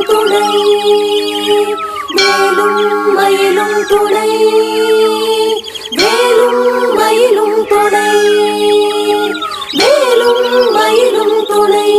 துணை வேலும் மயிலும் துணை வேலும் மயிலும் துணை வேலும் மயிலும் துணை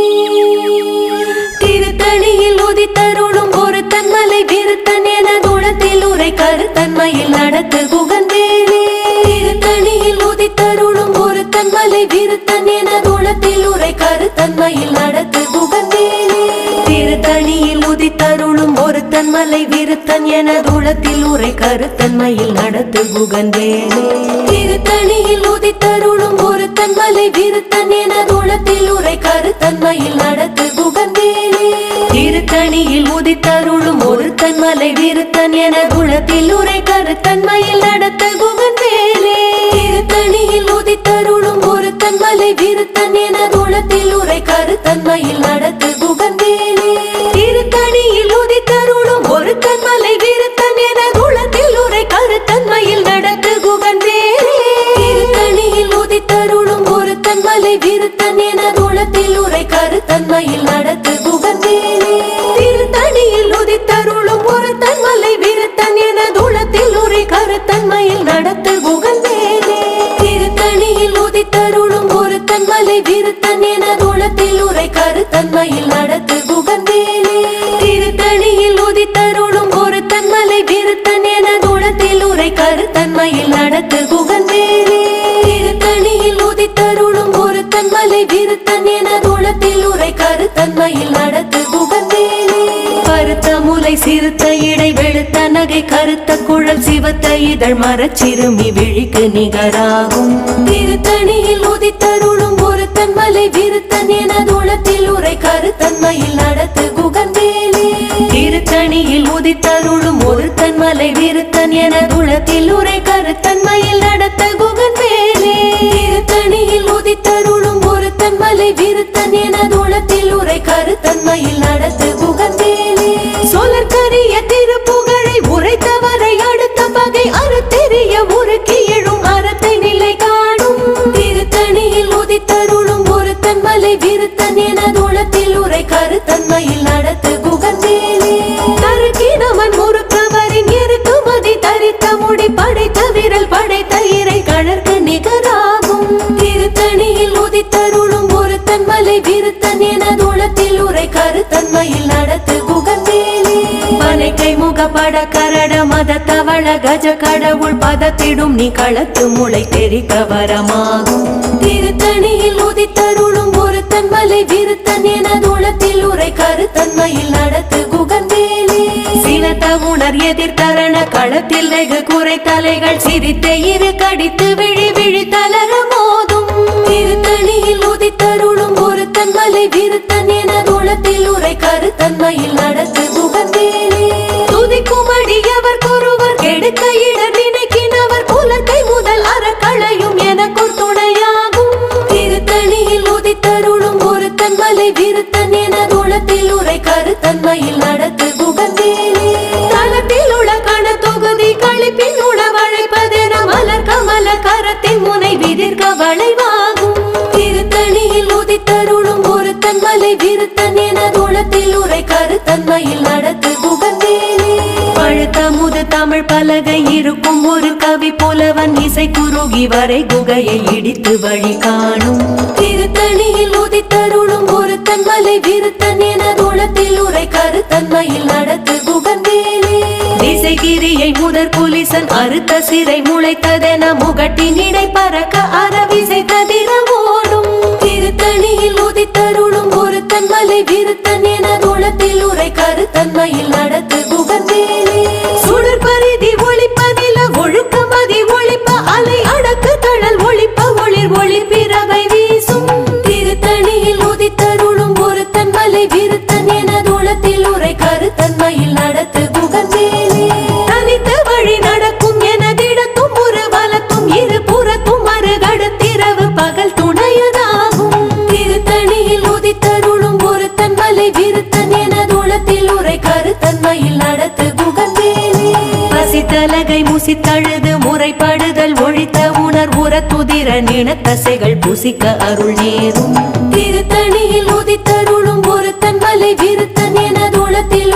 திருத்தணியில் உதித்தருளும் ஒரு தன்மலை விருத்தன் என குணத்தில் உரை கருத்தன்மையில் நடத்து குகன்வேலே திருத்தணியில் உதித்தருளும் ஒரு தன்மலை விருத்தன் என குணத்தில் உரை கருத்தன்மையில் நடத்து குகன்வேலே திருத்தணியில் உதித்தருளும் ஒரு தன்மலை விருத்தன் என குணத்தில் உரை கருத்தன்மையில் நடத்து குகன்வேலே திருத்தணியில் உதித்தருளும் ஒரு தன்மலை விருத்தன் என குணத்தில் உரை கருத்தன்மையில் நடத்து குகன்வேலே திருத்தணியில் உதித்தருளும் ஒரு தன்மலை விருத்தன் என குணத்தில் உரை கருத்தன்மையில் நடத்த குகன்வேலே திருத்தணியில் உதித்தருளும் ஒரு தன்மலை விருத்தன் என குணத்தில் உரை கருத்தன்மையில் நடத்த குகன்வேலே திருத்தணியில் உதித்தருளும் ஒரு தன்மலை விருத்தன் என குணத்தில் உரை கருத்தன்மையில் நடத்த குகன்வேலே திருத்தணியில் உதித்தருளும் ஒரு தன்மலை விருத்தன் என குணத்தில் உரை கருத்தன்மையில் நடத்த குகன்வேலே திருத்தணியில் உதித்தருளும் ஒரு தன்மலை விருத்தன் என குணத்தில் உரை கருத்தன்மையில் நடத்த குகன்வேலே திருத்தணியில் உதித்தருளும் ஒரு தன்மலை விருத்தன் என குணத்தில் உரை கருத்தன்மையில் நடத்த குகன்வேலே திருத்தணியில் உதித்தருளும் ஒரு தன்மலை விருத்தன் என குணத்தில் உரை கருத்தன்மையில் நடத்த குகன்வேலே திருத்தணியில் உதித்தருளும் ஒரு தன்மலை விருத்தன் என குணத்தில் உரை கருத்தன்மையில் நடத்த குகன்வேலே கருத்த முலை சிறுத்த இடை வெளுத்த நகை கருத்த குழல் சிவத்த இதழ் மரச்சிறுமி விழிக்கு நிகராகும் திருத்தணியில் உதித்தருளும் ஒரு தன்மலை விருத்தன் என குணத்தில் உரை கருத்தன்மையில் நடத்த குகன்வேலே திருத்தணியில் உதித்தருளும் ஒரு தன்மலை விருத்தன் என குணத்தில் உரை கருத்தன்மையில் நடத்த குகன்வேலே திருத்தணியில் உதித்தருளும் ஒரு தன்மலை விருத்தன் என குணத்தில் உரை கருத்தன்மையில் நடத்த குகன்வேலே சொலற்கரிய திருப்புகழை உரைத்தவரை அடுத்த பகை அறுத்தெறிய உருக்கி எழும் அறத்தை நிலை காணும் திருத்தணியில் உதித்தருளும் ஒரு தன்மலை விருத்தன் என குணத்தில் உரை கருத்தன்மையில் நடத்த குகன்வேலே தருக்கினவன் முறுக்கவரின் இருக்குமதி தரித்த முடி படைத்த விரல் படைத்த இறை கழற்கு நிகராகும் திருத்தணியில் உதித்தருளும் ஒரு தன்மலை விருத்தன் என குணத்தில் உரை கருத்தன்மையில் நடத்த குகன்வேலே பனைக்கை முகப்பட கரட மத தவள கஜ கடவுள் பதத்திடும் நீ களத்து முளை தெரிக்க வரமாகும் திருத்தணியில் உதித்தருளும் ஒரு தன்மலை விருத்தன் என குணத்தில் உரை கருத்தன்மையில் நடத்த குகன்வேலே சினத்த உணர் எதிர்த்தரண களத்தில் வெகு குறை தலைகள் சிரித்த இரு கடித்து விழி விழி தளர மோதும் திருத்தணியில் உதித்தருளும் ஒரு தன்மலை விருத்தன் என குணத்தில் உரை கருத்தன்மையில் நடத்த குகன்வேலே துதிக்கும் அடியவர் ஒருவர் கெடுக்க இடர் நினைக்கினவர் குலத்தை முதல் அறக்களையும் எனக்கு துணையாகும் திருத்தணியில் உதித்தருளும் ஒரு தன்மலை விருத்தன் என குணத்தில் உரை கருத்தன்மையில் நடத்த குகன்வேலே தளத்தில் உள்ள கண தொகுதி கழிப்பின் உணவழைப்பதென மலர் கமல கரத்தின் முனை விதிர்க்க வளைவாகும் திருத்தணியில் உதித்தருளும் ஒரு தன்மலை விருத்தன் என குணத்தில் உரை கருத்தன்மையில் நடத்த குகன்வேலே பழுத்த முது தமிழ் பலகை இருக்கும் ஒரு கவி புலவன் இசை குறுகி வரை குகையை இடித்து வழி காணும் திருத்தணியில் உதித்தருளும் ஒரு தன்மலை விருத்தன் என குணத்தில் உரை கருத்தன்மையில் நடத்த குகன்வேலே திசைகிரியை முதற் புலிசன் அறுத்த சிறை முளைத்ததென முகட்டின் இடை பறக்க அறவிசை ததிர ஓடும் திருத்தணியில் உதித்தருளும் ஒரு தன்மலை விருத்தன் என குணத்தில் உரை கருத்தன்மையில் நடத்த குகன்வேலே சுடர் பரிதி ஒளிப்பதில ஒழுக்கமதி ஒளிப்ப அலை அடக்கு தழல் ஒளிப்ப ஒளிர் ஒளி பிறவை வீசும் திருத்தணியில் உதித்தருளும் ஒரு தன்மலை விருத்தன் என குணத்தில் உரை கருத்தன்மையில் நடத்த குகன்வேலே தனித்த வழி நடக்கும் எனதிடத்தும் ஒரு வலத்தும் இரு புறத்தும் மறுகடுத்திரவு பகல் துணையதாகும் திருத்தணியில் உதித்தருளும் ஒரு தன்மலை விருத்தன் என குணத்தில் உரை கருத்தன்மையில் நடத்த குகன்வேலே பசித்தலகை முசித்தழுது முறைப்படுதல் ஒழித்த உணர் உரத்துதிர நினத்தசைகள் புசிக்க அருள் நேரும் திருத்தணியில் உதித்தருளும் ஒரு தன்மலை விருத்தன் என குணத்தில்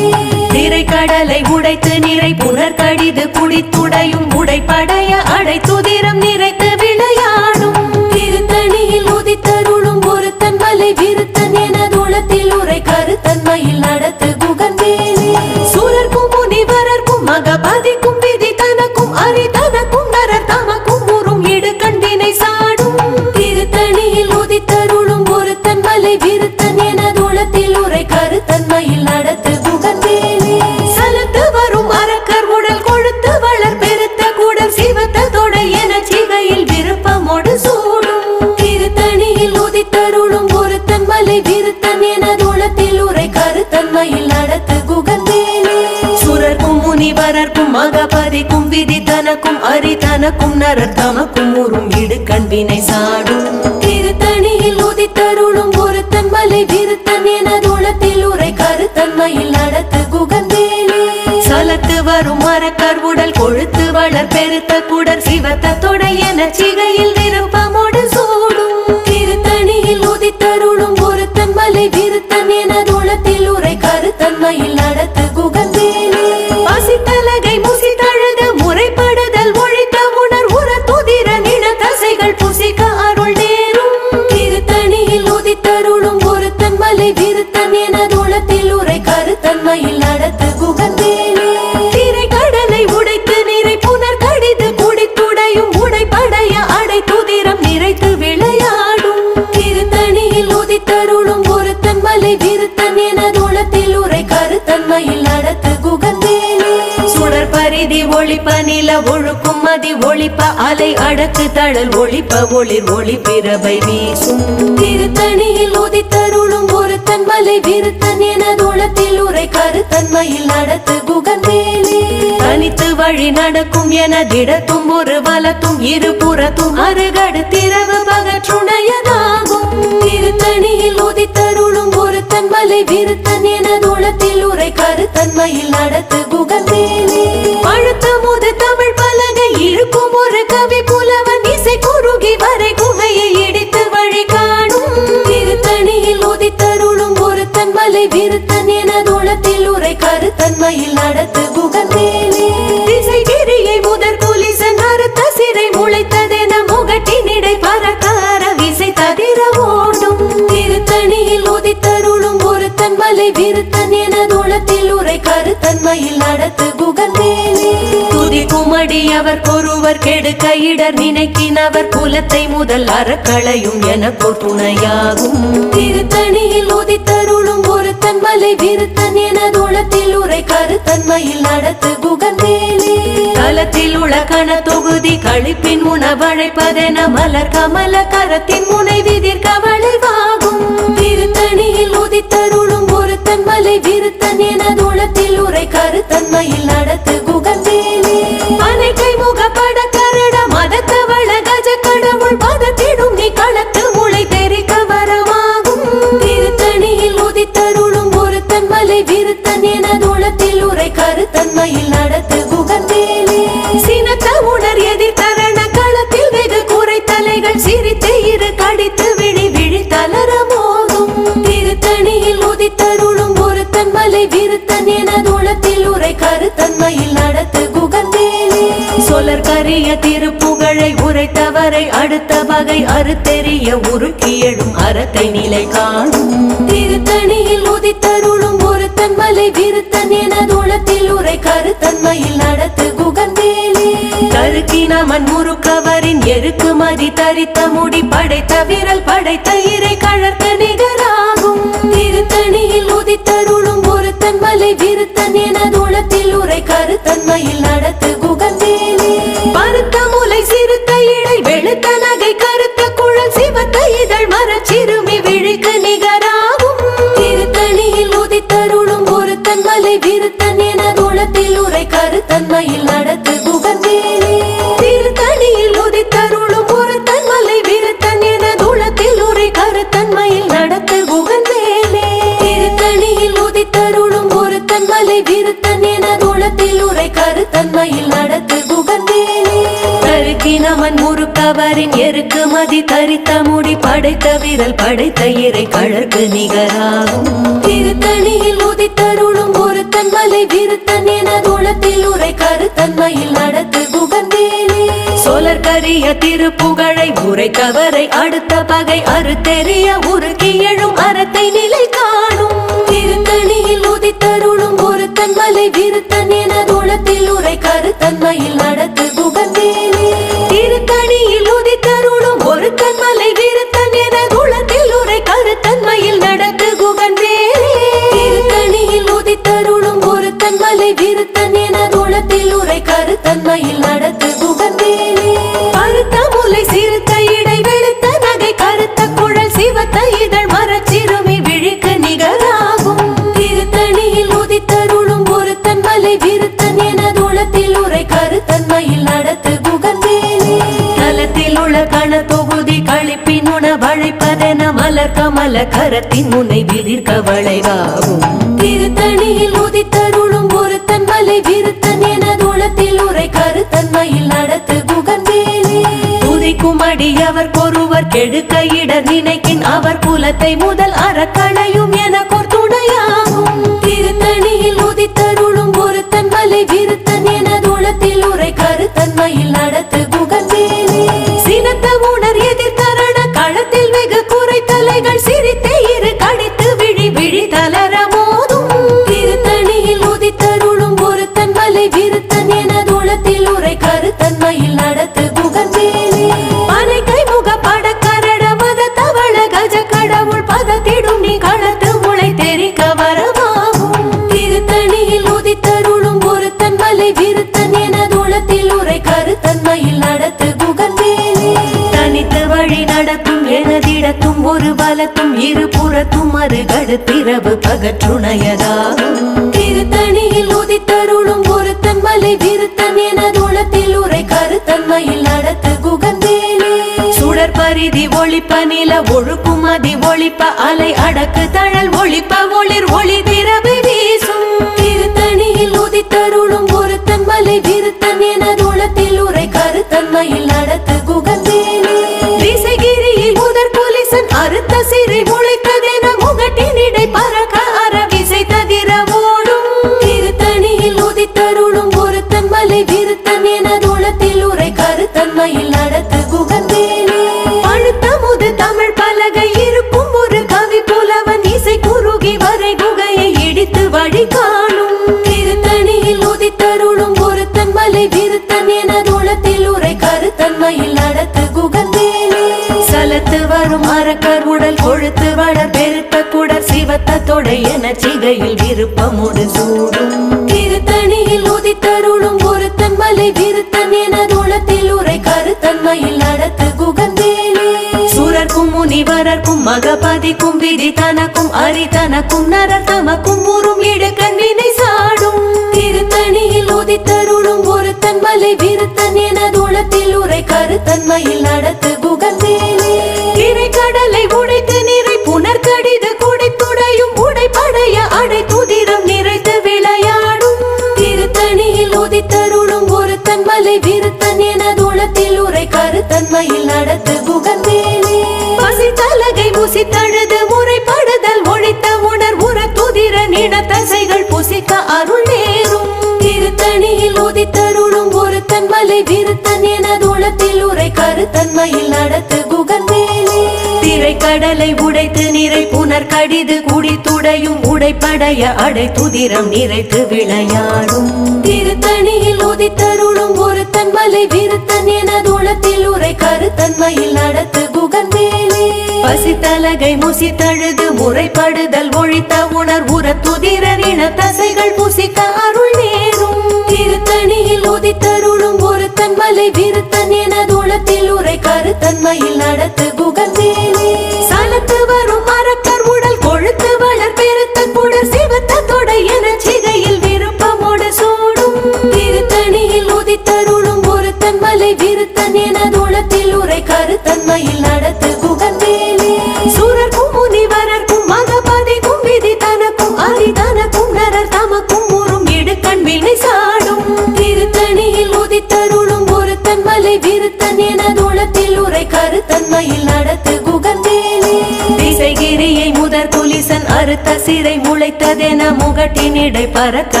திரைக்கடலை உடைத்து நிறை புனர் கடிது குடித்துடையும் உடைப்படைய அடைத்துதிரம் நிறைத்து விளையாடும் திருத்தணியில் உதித்தருளும் ஒருத்தன் மலை விருத்தன் எனதுளத்தில் உரை கருத்தன்மையில் நடத்து குகன்வேலே சூரர்க்கும் முனிவரர்க்கும் மகபதிக்கும் விதி தனக்கும் அரிதனக்கும் நரர் தமக்கும் உறும் இடு கண்டினை சாடும் திருத்தணியில் உதித்தருளும் ஒருத்தன் மலை விருத்தன் எனதுளத்தில் உரை கருத்தன்மையில் நடத்து குகன்வேலே சலத்து வரும் அரக்கர் உடல் கொழுத்து வளர் பெருத்த கூடல் சிவத்த தொடை என சிகையில் விருப்பமோடு சூடும் திருத்தணியில் உதித்தருளும் ஒருத்தன் மலை விருத்தன் எனதுளத்தில் உரை கருத்தன்மையில் நடத்து குகன்வேலே சுரர்க்கும் முனிவரர்க்கும் மகபதிக்கும் விதி தனக்கும் அரிதனக்கும் நரர் தமக்கும் உறும் இடு கண்வினை சாடும் திருத்தணியில் உதித்தருளும் ஒருத்தன் மலை விருத்தன் எனதுளத்தில் உரை கருத்தன்மையில் நடத்து குகன்வேலே சலத்து வரும் அரக்கர் உடல் கொழுத்து வளர் பெருத்த குடர் சிவத்த தொடை என சிகையில் விருப்பமோடு சூடும் திருத்தணியில் உதித்தருளும் ஒருத்தன் மலை விருத்தன் எனதுளத்தில் உரை கருத்தன்மையில் நடத்து குகன்வேலே பசித்தலகை முசித்தழுது முறைப்படுதல் ஒழித்த உணர் உர துதிர நின தசைகள் புசிக்க அருள் நேரும் திருத்தணியில் உதித்தருளும் ஒருத்தன் மலை விருத்தன் எனதுளத்தில் உரை கருத்தன்மையில் நடத்து குகன்வேலே திரைக்கடலை உடைத்து நிறை புனர் கடிது குடித்துடையும் உடைப்படைய அடைத்துதிரம் நிறைத்து விளையாடும் திருத்தணியில் உதித்தருளும் ஒருத்தன் மலை விருத்தன் எனதுளத்தில் உரை கருத்தன்மையில் நடத்து குகன்வேலே சுடர் பரிதி ஒளிப்ப நில ஒழுக்கும் மதி ஒளிப்ப அலை அடக்கு தழல் ஒளிப்ப ஒளிர் ஒளி பிறவை வீசும் திருத்தணியில் உதித்தருளும் ஒருத்தன் மலை விருத்தன் எனதுளத்தில் உரை கருத்தன்மையில் நடத்து குகன்வேலே தனித்து வழி நடக்கும் என திடத்தும் ஒரு வலத்தும் இருபுறத்தும் அருகடு திரவு பகற்றுணையதாகும் திருத்தணியில் உதித்தருளும் ஒருத்தன் மலை விருத்தன் எனதுளத்தில் உரை கருத்தன்மையில் நடத்து குகன்வேலே பழுத்த முது தமிழ் பலகை இருக்கும் ஒரு கவி புலவன் இசை குறுகி வரை குகையை இடித்து வழி காணும் திருத்தணியில் உதித்தருளும் ஒருத்தன் மலை விருத்தன் எனதுளத்தில் உரை கருத்தன்மையில் நடத்து குகன்வேலே திசை கிரியை முதற் குலிசன் அறுத்த சிறை முளைத்ததென முகட்டினிடை பறக்கார விசை தவிர ஓடும் திருத்தணியில் உதித்தருளும் ஒருத்தன் மலை விருத்தன் எனதுளத்தில் உரை கருத்தன்மையில் நடத்து குகன்வேலே துதி குமடி அவர் ஒருவர் கெடுக்க இடர் நினைக்கினவர் குலத்தை முதல் அறக்களையும் எனக்கோர் துணையாகும் திருத்தணியில் உதித்தருளும் ஒருத்தன் மலை விருத்தன் எனதுளத்தில் உரை கருத்தன்மையில் நடத்து குகன்வேலே தலத்தில் உள்ள கண தொகுதி கழிப்பின் உணவழைப்பதென மலர் கமல கரத்தின் முனை விதிர் கவளைவாகும் திருத்தணியில் உதித்தருளும் ஒருத்தன் மலை விருத்தன் எனதுளத்தில் உரை கருத்தன்மையில் நடத்து குகன்வேலே அனைக்கை முகப்பட கரட மதத்தவள கஜ கடவுள் பதத்திடும் நீ களத்து முளை தெரிக்க வரமாகும் திருத்தணியில் உதித்தருளும் ஒருத்தன் மலை விருத்தன் எனதுளத்தில் உரை கருத்தன்மையில் நடத்து குகன்வேலே சினத்த உணர் எதிர் தரண களத்தில் வெகு குறை தலைகள் சிரித்து இரு கடித்து விழி விழி தளர மோதும் திருத்தணியில் உதித்தருளும் ஒருத்தன் மலை விருத்தன் எனதுளத்தில் உரை கருத்தன்மையில் நடத்து குகன்வேலே சொலர் கரிய திருப்புகழை உரைத்தவரை அடுத்த வகை அறுத்தெறிய உருக்கி எழும் அறத்தை நிலை காணும் திருத்தணியில் உதித்தருளும் ஒருத்தன் மலை விருத்தன் எனதுளத்தில் உரை கருத்தன்மையில் நடத்து குகன்வேலே கருக்கினமன் முறுக்கவரின் எருக்கு மதி தரித்த முடி படைத்த விரல் படைத்த இறை கழற்க நிகராகும் திருத்தணியில் உதித்தருளும் ஒருத்தன் மலை விருத்தன் எனதுளத்தில் உரை கருத்தன்மையில் நடத்து குகன்வேலே பருத்த முலை சிறுத்த இடை வெளுத்த நகை கருத்த குழல் சிவத்த இதழ் மரச்சிறுமி விழிக்கு நிகராகும் திருத்தணியில் உதித்தருளும் ஒருத்தன் மலை விருத்தன் எனதுளத்தில் உரை கருத்தன்மையில் நடத்து குகன்வேலே திருத்தணியில் உதித்தருளும் ஒருத்தன் மலை விருத்தன் எனதுளத்தில் உரை கருத்தன்மையில் நடத்து குகன்வேலே திருத்தணியில் உதித்தருளும் ஒருத்தன் மலை விருத்தன் எனதுளத்தில் உரை கருத்தன்மையில் நடத்து குகன்வேலே கருக்கினமன் முறுக்கவரின் எருக்கு மதி தரித்த முடி படைத்த விரல் படைத்த இறை கழற்கு நிகராகும் திருத்தணியில் உதித்தருளும் ஒரு ஒருத்தன் மலை விருத்தன் என தூளத்தில் உரை கருத்தன்மையில் நடத்து குகந்தேலே சொலர்கரிய திருப்புகழை உரைத்தவரை அடுத்த பகை அறுத்தெறிய உருக்கி எழும் அறத்தை நிலை காணும் திருத்தணியில் உதித்தருளும் ஒருத்தன் மலை விருத்தன் என தூளத்தில் உரை கருத்தன்மையில் நடத்து குகந்தேலே திருத்தணியில் உதித்தருளும் ஒருத்தன் மலை விருத்தன் என தூளத்தில் உரை கருத்தன்மையில் நடத்து குகந்தேலே திருத்தணியில் உதித்தருளும் ஒருத்தன் மலை விருத்தன் என தூளத்தில் உரை கருத்தன்மையில் நடத்து குகந்தேலே கருத்த முலை சிறுத்த இடை வெளுத்த நகை கருத்த குழல் சிவத்த இதழ் மரச்சிறுமி விழிக்கு நிகராகும் திருத்தணியில் உதித்தருளும் ஒருத்தன் மலை விருத்தன் என தூளத்தில் உரை கருத்தன்மையில் நடத்து குகந்தேலே தலத்தில் உள்ள கண தொகுதி கழிப்பின் உணவழைப்பதென மலர் கமல கரத்தின் முனை விதிர்க்க வளைவாகும் திருத்தணியில் உதித்தருளும் ஒருத்தன் மலை விருத்தன் என தூளத்தில் உரை கருத்தன்மையில் நடத்து குகந்தேலே துதிக்கும் அடியவர் ஒருவர் கெடுக்க இட நினைக்கின் அவர் குலத்தை முதல் அறக்களையும் என துணையாகும் திருத்தணியில் உதித்தருளும் ஒருத்தன் மலை விருத்தன் என தூளத்தில் உரை கருத்தன்மையில் நடத்து குகந்தேலே சினத்த உணர் எதிர்கரண களத்தில் வெகு குறை தலைகள் சிரித்தே இரு கடித்து விழி விழி தளர மோதும் திருத்தணியில் உதித்தருளும் ஒருத்தன் மலை விருத்தன் என தூளத்தில் உரை கருத்தன்மையில் நடத்து குகந்தேலே பனை கைமுக படக்கரட மத தவள கஜ கடவுள் பதத்திடும் நீ களத்து முளை தெரிக்க வரவாகும் திருத்தணியில் உதித்தருளும் ஒருத்தன் மலை விருத்தன் என தூளத்தில் உரை கருத்தன்மையில் நடத்து குகந்தேலே தனித்து வழி நடத்தும் எனதிடத்தும் ஒரு பலத்தும் இரு புறத்தும் மறுகடுத்திரவு பகற்றுணையதாகும் திருத்தணியில் உதித்தருளும் ஒருத்தன் மலை விருத்தன் என தூளத்தில் உரை கருத்தன்மையில் நடத்து குகந்தேலே சுடர் பரிதி ஒளிப்ப நில ஒழுக்கும் அதி ஒளிப்ப அலை அடக்கு தழல் ஒளிப்ப ஒளிர் ஒளி திரவு வீசும் திருத்தணியில் உதித்தருளும் ஒருத்தன் மலை விருத்தன் என தூளத்தில் உரை கருத்தன்மையில் நடத்து குகந்தேலே விசைகிரியில் முதற் புலிசன் அறுத்த சிறை முளைத்ததென முகட்டினிடை பறக்க அற விசை ததிர ஓடும் திருத்தணியில் உதித்தருளும் ஒருத்தன் மலை விருத்தன் என தூளத்தில் உரை கருத்தன்மையில் நடத்து குகந்தேலே பழுத்த முது தமிழ் பலகை இருக்கும் ஒரு கவி புலவன் இசை குறுகி வரை குகையை இடித்து வழி காணும் திருத்தணியில் உதித்தருளும் ஒருத்தன் மலை விருத்தன் என தூளத்தில் உரை கருத்தன்மையில் நடத்து குகந்தேலே சலத்து வரும் அரக்கர் உடல் கொழுத்து வளர் பெருத்த குடர் சிவத்த தொடை என சிகையில் விருப்பமுடு சூடும் திருத்தணியில் உதித்தருளும் ஒருத்தன் மலை விருத்தன் என தூளத்தில் உரை கருத்தன்மையில் நடத்து குகந்தேலே சுரர்க்கும் முனிவரர்க்கும் மகபதிக்கும் விதி தனக்கும் அரி தனக்கும் நரர் தமக்கும் ஊரும் இடுக்கண் வினை சாடும் திருத்தணியில் உதித்தருளும் ஒருத்தன் மலை விருத்தன் என தூளத்தில் உரை கருத்தன்மையில் நடத்து குகந்தேலே திரைக்கடலை உடைத்து நிறை புனர்கடிது குடித்துடையும் உடைப்படைய அடை துதிரம் நிறைத்து விளையாடும் திருத்தணியில் உதித்தருளும் ஒருத்தன் மலை விருத்தன் என தூளத்தில் உரை கருத்தன்மையில் நடத்து குகந்தேலே பசி தலகை முசி தழுது முறைப்படுதல் ஒழித்த உணர் உர துதிர நின தசைகள் புசிக்க அருள் நேரும் திருத்தணியில் உதித்தருளும் ஒருத்தன் மலை விருத்தன் என தூளத்தில் உரை கருத்தன்மையில் நடத்து குகந்தேலே திரைக்கடலை உடைத்து நிறை புனர் கடிது குடித்துடையும் உடைப்படைய அடை துதிரம் நிறைத்து விளையாடும் திருத்தணியில் உதித்தருளும் ஒருத்தன் மலை விருத்தன் என தூளத்தில் உரை கருத்தன்மையில் நடத்து குகந்தேலே பசித்தலகை முசி தழுது முறைப்படுதல் ஒழித்த உணர் உர துதிர இன தசைகள் புசிக்க அருள் நேரும் திருத்தணியில் உதித்தருளும் ஒருத்தன் மலை விருத்தன் என தூளத்தில் உரை கருத்தன்மையில் நடத்து குகந்தேலே சலத்து வரும் அரக்கர் உடல் கொழுத்து வளர் பெருத்த குடர் சிவத்த தொடை என சிகையில் விருப்பமோடு சூடும் திருத்தணியில் உதித்தருளும் ஒருத்தன் மலை விருத்தன் என தூளத்தில் உரை கருத்தன்மையில் நடத்து குகந்தேலே சுரர்க்கும் முனிவரர்க்கும் மகபதிக்கும் விதி தனக்கும் அரி தனக்கும் நரர் தமக்கும் ஊரும் இடுக்கண் வினை சாடும் திருத்தணியில் உதித்தருளும் ஒருத்தன் மலை விருத்தன் என தூளத்தில் உரை கருத்தன்மையில் நடத்து குகந்தேலே திசைகிரியை முதற் புலிசன் கருத்த சிறை முளைத்ததென முகட்டினிடை பறக்க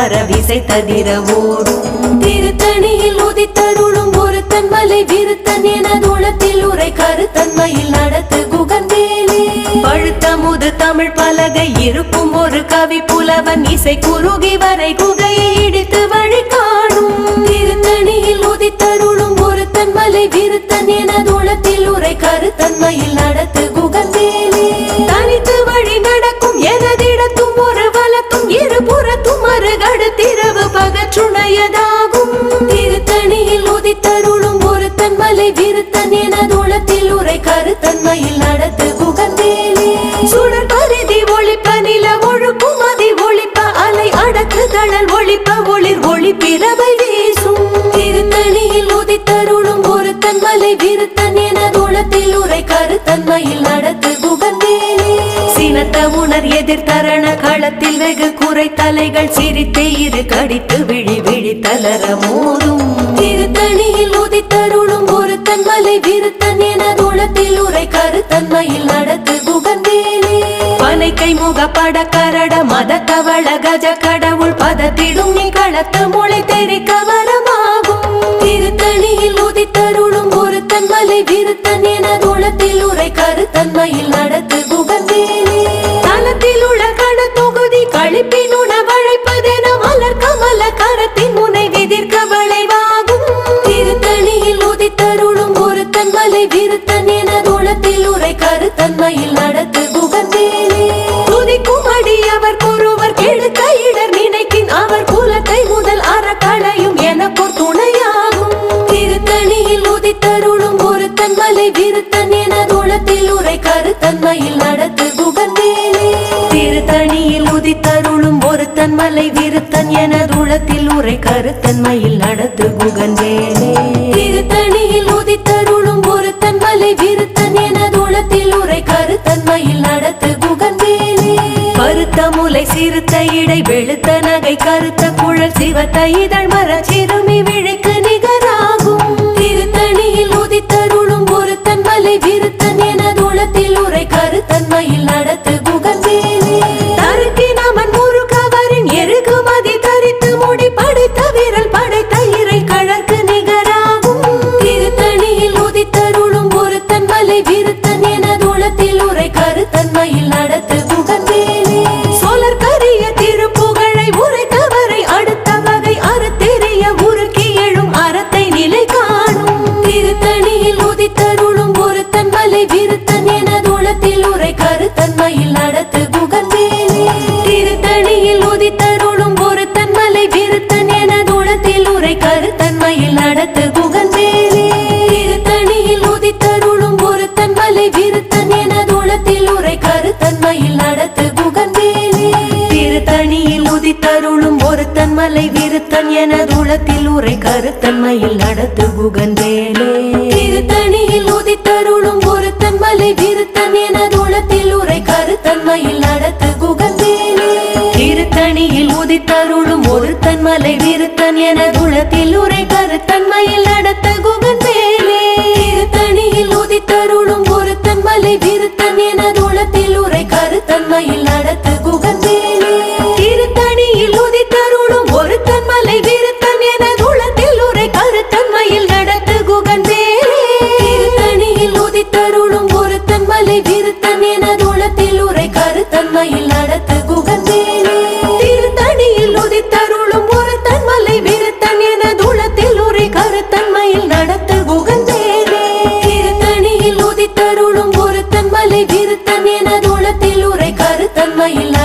அரவிசை ததிர ஓடும் திருத்தணியில் உதித்தருளும் ஒருத்தன் மலை விருத்தன் என தூளத்தில் உரை கருத்தன்மையில் நடத்து குகன்வேலே பழுத்த முது தமிழ் பலகை இருக்கும் ஒரு கவி புலவன் இசை குறுகி வரை குகையை இடித்து வழி காணும் திருத்தணியில் உதித்தருளும் ஒருத்தன் மலை விருத்தன் என தூளத்தில் உரை கருத்தன்மையில் நடத்து குகன்வேலே தனித்து வழி நடக்கும் எனதிடத்தும் ஒரு வலத்தும் இருபுறத்தும் மறுகடுத்திரவு பகற்றுணையதாகும் திருத்தணியில் உதித்தருளும் ஒருத்தன் மலை விருத்தன் என தூளத்தில் உரை கருத்தன்மையில் நடத்து குகன்வேலே சுடர் பரிதி ஒளிப்ப நில ஒழுக்கும் அதி ஒளிப்ப அலை அடக்கு தழல் ஒளிப்ப ஒளிர் ஒளி பிறவை வீசும் திருத்தணியில் உதித்தருளும் ஒருத்தன் மலை விருத்தன் என தூளத்தில் உரை கருத்தன்மையில் நடத்து குகன்வேலே சினத்த உணர் எதிர்த்தரண களத்தில் வெகு குறை தலைகள் சிரித்தே இரு கடித்து விழி விழி தளர மோதும் திருத்தணியில் உதித்தருளும் ஒருத்தன் மலை விருத்தன் என தூளத்தில் உரை கருத்தன்மையில் நடத்து குகன்வேலே பனைக்கை முகப்பட கரட மத கவள கஜ கடவுள் பதத்திடும் நீ களத்து மொழி தெரிக்க வரமாகும் திருத்தணியில் உதித்தருளும் ஒருத்தன் மலை விருத்தன் என தூளத்தில் உரை கருத்தன்மையில் நடத்து குகன்வேலே தலத்தில் உள்ள கண தொகுதி கழிப்பின் உணவழைப்பதென மலர் கமல கரத்தின் முனை விதிர்க்க வளைவாகும் திருத்தணியில் உதித்தருளும் ஒருத்தன் மலை விருத்தன் என தூளத்தில் உரை கருத்தன்மையில் நடத்து குகன்வேலே துதிக்கும் அடியவர் ஒருவர் கெடுக்க இடர் நினைக்கின் அவர் குலத்தை முதல் அறக்களையும் எனக்கோர் துணையாகும் திருத்தணியில் உதித்தருளும் ஒருத்தன் மலை விருத்தன் என தூளத்தில் உரை கருத்தன்மையில் நடத்து குகன்வேலே திருத்தணியில் உதித்தருளும் ஒருத்தன் மலை விருத்தன் என தூளத்தில் உரை கருத்தன்மையில் நடத்து குகன்வேலே திருத்தணியில் உதித்தருளும் ஒருத்தன் மலை விருத்தன் என தூளத்தில் உரை கருத்தன்மையில் நடத்து குகன்வேலே கருத்த முலை சிறுத்த இடை வெளுத்த நகை கருத்த குழல் சிவத்த இதழ் மர சிறுமி விழிக்கு நிகராகும் திருத்தணியில் உதித்தருளும் ஒருத்தன் மலை விருத்தன் என தூளத்தில் உரை கருத்தன்மையில் நடத்து குகன்வேலே தருக்கு நமன் முருகவரின் எருகுமதி தரித்து முடி படைத்த விரல் படைத்த இறை கழற்கு நிகராகும் திருத்தணியில் உதித்தருளும் ஒருத்தன் மலை விருத்தன் என தூளத்தில் உரை கருத்தன்மையில் நடத்து குகன்வேலே சோழர் கரிய திருப்புகழை உரைத்தவரை அடுத்த வகை அறத்தெரிய உருக்கி எழும் அறத்தை நிலை காணும் திருத்தணியில் உதித்தருளும் ஒருத்தன் மலை விருத்தன் என தூளத்தில் உரை கருத்தன்மையில் நடத்து குகன்வேலே திருத்தணியில் உதித்தருளும் ஒருத்தன் மலை விருத்தன் என தூளத்தில் உரை கருத்தன்மையில் நடத்து குகன்வேலே திருத்தணியில் உதித்தருளும் ஒருத்தன் மலை விருத்தன் என தூளத்தில் உரை கருத்தன்மையில் நடத்து குகன்வேலே திருத்தணியில் உதித்தருளும் ஒருத்தன் மலை விருத்தன் என தூளத்தில் உரை கருத்தன்மையில் நடத்து குகன்வேலே திருத்தணியில் உதித்தருளும் ஒருத்தன் மலை விருத்தன் என தூளத்தில் உரை கருத்தன்மையில் நடத்து குகன்வேலே திருத்தணியில் உதித்தருளும் ஒருத்தன் மலை விருத்தன் என தூளத்தில் உரை கருத்தன்மையில் நடத்து குகன்வேலே திருத்தணியில் உதித்தருளும் ஒருத்தன் மலை விருத்தன் என தூளத்தில் உரை கருத்தன்மையில் நடத்து குகன்வேலே திருத்தணியில் உதித்தருளும் ஒருத்தன் மலை விருத்தன் என தூளத்தில் உரை கருத்தன்மையில் நடத்து குகன்வேலே திருத்தணியில் உதித்தருளும் ஒருத்தன் மலை விருத்தன் என தூளத்தில் உரை கருத்தன்மையில் நடத்து குகன்வேலே திருத்தணியில் உதித்தருளும் ஒருத்தன் மலை விருத்தன் என தூளத்தில் உரை கருத்தன்மையில் நடத்து குகன்வேலே திருத்தணியில் உதித்தருளும் ஒருத்தன் மலை விருத்தன் என தூளத்தில் உரை கருத்தன்மையில்